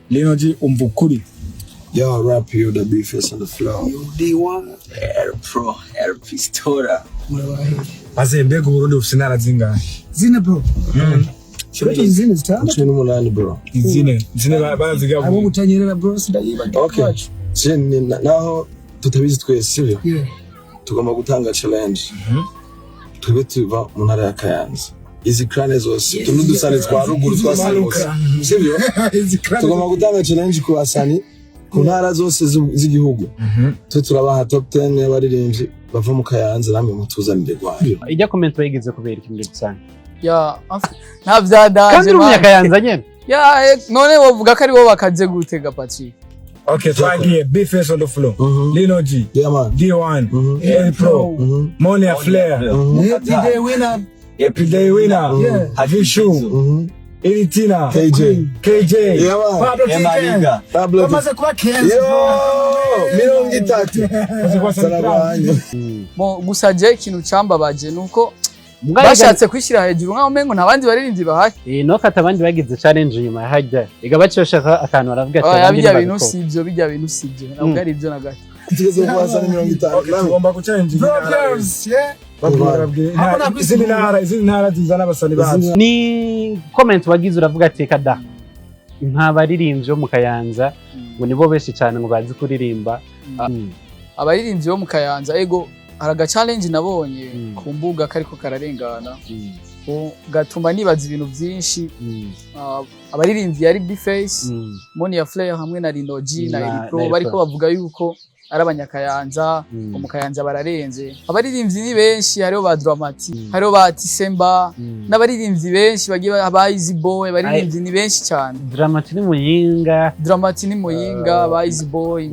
LinoG umvukuri. Yo, rap you the beef is on the floor. D-ONE El Pro LinoG. Ase Mbega Burundi ufise intara zingahe? Zine bro. Shwete zine zitanu. Chini munani bro. Zine barazigabu. Abo gutanyerera bro sindayiba. Okay. Chini naho tutabizi twese sivyo? Yeah. Tugomba gutanga challenge. Twebwe tuva mu ntara ya Kayanza. Izi crane zose tunudusane twa ruguru twasanutse. Sivyo? Tugomba gutanga challenge ku basani ku ntara zose z'igihugu. Turabaha top 10 y'abaririmvyi bava mu Kayanza namwe mutuzanire gwayo. Ijya comment bayigize kubera iki muri gusanga. Ya nta vyadaje. Kandi mu Kayanza nyene. Ya none wovuga ko ari bo bakaje gutega Patrick. Okay, twagiye beef is on the floor. LinoG. Yeah man. D-ONE El Pro Money Flair. Everyday winner. Everyday winner. Ivyo. Iritina. KJ. Yeah man. Pablo Tiga. Pablo. Bamaze kuba Kayanza. Yo, 30. Sarabanye. Mo gusaje ikintu cambabaje nuko bashatse kwishira hejuru nkaho mengo ntabandi baririmbyi bahari. No kata abandi bagize challenge nyuma ya hajya. Ega bacoshaka akantu baravuga ati bijya bintu sivyo bijya bintu sivyo. Ntabwo ari ibyo nagato. Tugeze ku basani 50. Tugomba guchange. Brothers, yeah. Izindi ntara zizana abasani bacu. Ni comment wagize uravuga ati kada. Nta baririmbyi bo mu Kayanza ngo nibo benshi cyane ngo bazi kuririmba. Abaririmbyi bo mu Kayanza ego araga challenge nabonye ku mbuga kariko kararengana. Gatuma nibaza ibintu byinshi. Abaririmbyi yari B-Face, Money Flair hamwe na LinoG na El Pro bariko bavuga yuko ari abanyakayanza mu Kayanza bararenze. Abaririmbyi ni benshi, hariho ba Dramati, hariho ba Tisemba, n'abaririmbyi benshi bagiye abayizi boy, abaririmbyi ni benshi cyane. Dramati ni Muyinga, abayizi boy,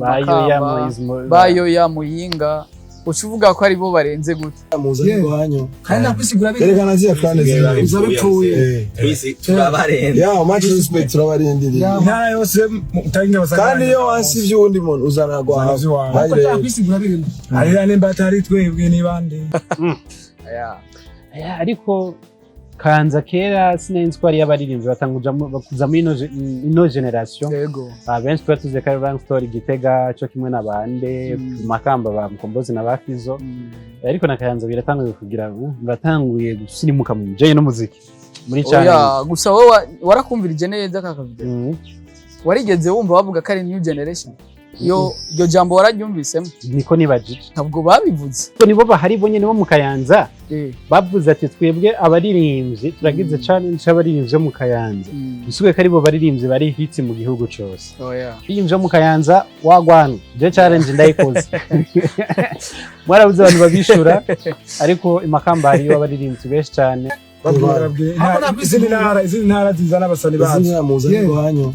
Bayoya Muyinga. Ucuvuga ko ari bo barenze gute? Muzanye gwanyo. Kandi nakwisigura bike. Yerekana ziya crane z'ibintu. Uzabipfuye. Twisi turabarenze. Yeah, much respect turabarindiriye. Intara yose mutangira basanga. Kandi yo wasi vy'undi muntu uzanagwa. Ariko nakwisigura bike. Ari nimba tari twebwe ni bande. Aya ariko Kayanza kera sinenzi ko ari abaririmvyi batanguja bakuza muri ino generation. Yego. Benshi twatuze ka Rang Story Gitega cyo kimwe nabande Makamba ba Mukombozi na Bafizo. Ariko na Kayanza biratanguye kugira batanguye gusinimuka mu bijanye no muziki. Muri cyane. Oya, gusa wowe warakumvirije neza kaka video. Warigeze wumva bavuga ko ari new generation. Yo jambo wararyumvisemo. Niko nibajije. Ntabwo babivuze. Ko nibo bahari bonye nibo mu Kayanza. Bavuze ati twebwe abaririmvyi turagize challenge y'abaririmbyi mu Kayanza. Bisubiye ko ari bo baririmbyi bari hiti mu gihugu cyose. Oya. Iyimvyo mu Kayanza wagwana. Je challenge ndayikoze. Mwarabuze abantu babishura ariko imakamba hari yo abaririmbyi benshi cyane. Izindi ntara zizana abasani bacu. Muzanye gwanyo.